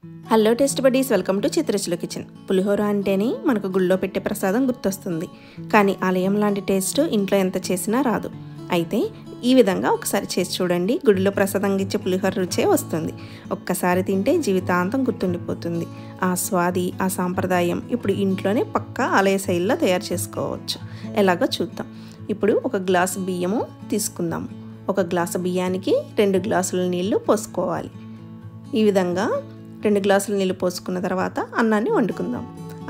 Hello taste buddies, welcome to చిత్రచుల kitchen. పులిహోర అంటేనే మనకు గుళ్ళో పెట్టే ప్రసాదం గుర్తొస్తుంది. కానీ ఆలయం లాంటి టేస్ట్ ఇంట్లో ఎంత చేసినా రాదు. అయితే ఈ విధంగా ఒకసారి చేసి చూడండి, గుడిలో ప్రసాదంగా ఇచ్చే పులిహోర రుచే వస్తుంది. ఒక్కసారి తింటే జీవితాంతం గుర్తుండిపోతుంది. ఆ స్వాది, ఆ సాంప్రదాయం ఇప్పుడు ఇంట్లోనే పక్కా ఆలయ శైలిలో తయారు చేసుకోవచ్చు. ఎలాగో చూద్దాం. ఇప్పుడు ఒక గ్లాసు బియ్యము తీసుకుందాము. ఒక గ్లాసు బియ్యానికి 2 గ్లాసుల నీళ్లు పోసుకోవాలి. ఈ విధంగా 2 గ్లాసుల నీళ్ళు పోసుకున్న తర్వాత అన్నాన్ని వండుకుందాం.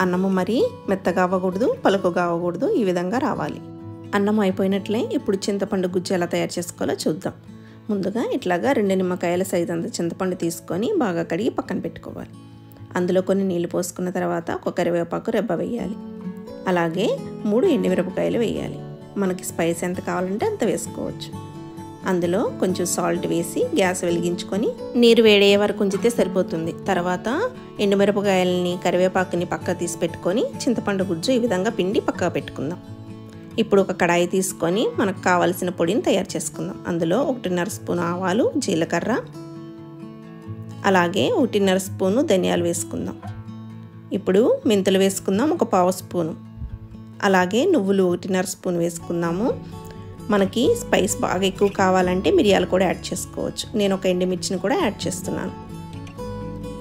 అన్నము మరీ మెత్తగా అవ్వకూడదు, పలుకుగా అవ్వకూడదు, ఈ విధంగా రావాలి. అన్నం అయిపోయినట్లే ఇప్పుడు చింతపండు గుజ్జు ఎలా తయారు చేసుకోవాలో చూద్దాం. ముందుగా ఇట్లాగా 2 నిమ్మకాయల సైజు అంత చింతపండు తీసుకొని బాగా కడిగి పక్కన పెట్టుకోవాలి. అందులో కొన్ని నీళ్లు పోసుకున్న తర్వాత ఒక కరివేపాకు రెబ్బ వేయాలి. అలాగే 3 ఎండుమిరపకాయలు వేయాలి. మనకి స్పైస్ ఎంత కావాలంటే అంత వేసుకోవచ్చు. అందులో కొంచెం సాల్ట్ వేసి గ్యాస్ వెలిగించుకొని నీరు వేడయ్యే వరకు ఉంచితే సరిపోతుంది. తర్వాత ఎండుమిరపకాయలని, కరివేపాకుని పక్క తీసి పెట్టుకొని చింతపండు గుజ్జు ఈ విధంగా పిండి పక్కగా పెట్టుకుందాం. ఇప్పుడు ఒక కడాయి తీసుకొని మనకు కావాల్సిన పొడిని తయారు చేసుకుందాం. అందులో 1.5 స్పూన్ ఆవాలు, జీలకర్ర, అలాగే 1.5 స్పూను ధనియాలు వేసుకుందాం. ఇప్పుడు మెంతులు వేసుకుందాం, ఒక 1/2 స్పూను. అలాగే నువ్వులు 1.5 స్పూన్ వేసుకుందాము. మనకి స్పైస్ బాగా ఎక్కువ కావాలంటే మిరియాలు కూడా యాడ్ చేసుకోవచ్చు. నేను ఒక ఎండుమిర్చిని కూడా యాడ్ చేస్తున్నాను.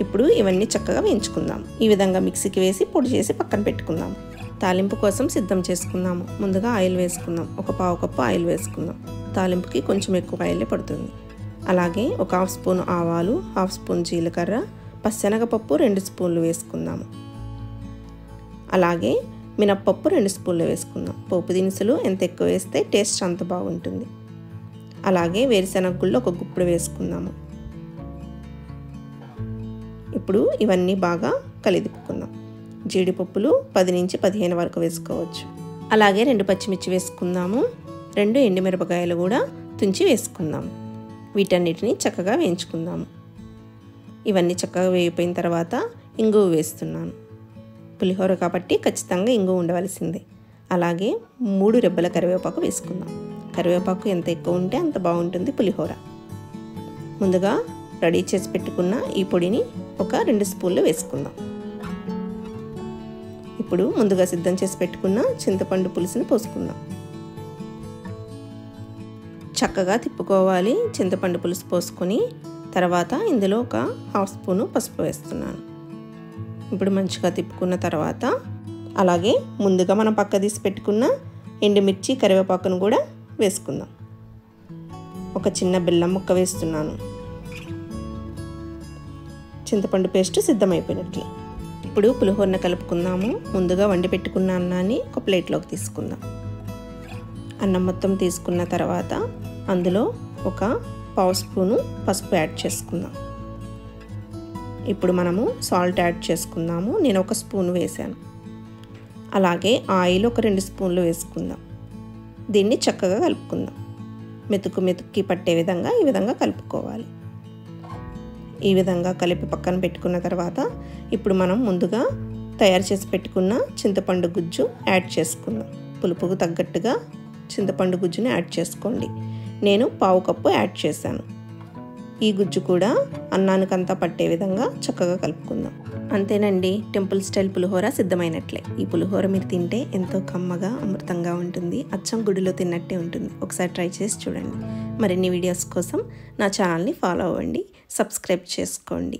ఇప్పుడు ఇవన్నీ చక్కగా వేయించుకుందాం. ఈ విధంగా మిక్సీకి వేసి పొడి చేసి పక్కన పెట్టుకుందాం. తాలింపు కోసం సిద్ధం చేసుకుందాము. ముందుగా ఆయిల్ వేసుకుందాం. ఒక 1/2 కప్పు ఆయిల్ వేసుకుందాం. తాలింపుకి కొంచెం ఎక్కువ ఆయిలే పడుతుంది. అలాగే ఒక 1/2 స్పూన్ ఆవాలు, 1/2 స్పూన్ జీలకర్ర, పచ్చెనగపప్పు 2 స్పూన్లు వేసుకుందాము. అలాగే మినప్పప్పు 2 స్పూన్లు వేసుకుందాం. పోపు దినుసులు ఎంత ఎక్కువ వేస్తే టేస్ట్ అంత బాగుంటుంది. అలాగే వేరుశెనగ గుళ్ళు ఒక గుప్పుడు వేసుకుందాము. ఇప్పుడు ఇవన్నీ బాగా కలిదిప్పుకుందాం. జీడిపప్పులు 10 నుంచి 15 వరకు వేసుకోవచ్చు. అలాగే 2 పచ్చిమిర్చి వేసుకుందాము. 2 ఎండుమిరపకాయలు కూడా తుంచి వేసుకుందాము. వీటన్నిటిని చక్కగా వేయించుకుందాము. ఇవన్నీ చక్కగా వేగిపోయిన తర్వాత ఇంగువ వేస్తున్నాను. పులిహోర కాబట్టి ఖచ్చితంగా ఇంగువ ఉండవలసిందే. అలాగే 3 రెబ్బల కరివేపాకు వేసుకుందాం. కరివేపాకు ఎంత ఎక్కువ ఉంటే అంత బాగుంటుంది పులిహోర. ముందుగా రెడీ చేసి పెట్టుకున్న ఈ పొడిని ఒక 2 స్పూన్లు వేసుకుందాం. ఇప్పుడు ముందుగా సిద్ధం చేసి పెట్టుకున్న చింతపండు పులుసుని పోసుకుందాం. చక్కగా తిప్పుకోవాలి. చింతపండు పులుసు పోసుకొని తర్వాత ఇందులో ఒక 1/2 స్పూను పసుపు వేస్తున్నాను. ఇప్పుడు మంచిగా తిప్పుకున్న తర్వాత అలాగే ముందుగా మనం పక్క తీసి పెట్టుకున్న ఎండుమిర్చి, కరివేపాకును కూడా వేసుకుందాం. ఒక చిన్న బెల్లం ముక్క వేస్తున్నాను. చింతపండు పేస్ట్ సిద్ధమైపోయినట్లే. ఇప్పుడు పులిహోరను కలుపుకుందాము. ముందుగా వండి పెట్టుకున్న అన్నాన్ని ఒక ప్లేట్లోకి తీసుకుందాం. అన్నం మొత్తం తీసుకున్న తర్వాత అందులో ఒక 1/2 స్పూను పసుపు యాడ్ చేసుకుందాం. ఇప్పుడు మనము సాల్ట్ యాడ్ చేసుకుందాము. నేను 1 స్పూన్ వేసాను. అలాగే ఆయిల్ ఒక 2 స్పూన్లు వేసుకుందాం. దీన్ని చక్కగా కలుపుకుందాం. మెతుక్కి పట్టే విధంగా ఈ విధంగా కలుపుకోవాలి. ఈ విధంగా కలిపి పక్కన పెట్టుకున్న తర్వాత ఇప్పుడు మనం ముందుగా తయారు చేసి పెట్టుకున్న చింతపండు గుజ్జు యాడ్ చేసుకుందాం. పులుపుకు తగ్గట్టుగా చింతపండు గుజ్జుని యాడ్ చేసుకోండి. నేను 1/2 కప్పు యాడ్ చేశాను. ఈ గుజ్జు కూడా అన్నానికంతా పట్టే విధంగా చక్కగా కలుపుకుందాం. అంతేనండి, టెంపుల్ స్టైల్ పులిహోర సిద్ధమైనట్లే. ఈ పులిహోర మీరు తింటే ఎంతో కమ్మగా, అమృతంగా ఉంటుంది. అచ్చం గుడిలో తిన్నట్టే ఉంటుంది. ఒకసారి ట్రై చేసి చూడండి. మరిన్ని వీడియోస్ కోసం నా ఛానల్ని ఫాలో అవ్వండి, సబ్స్క్రైబ్ చేసుకోండి.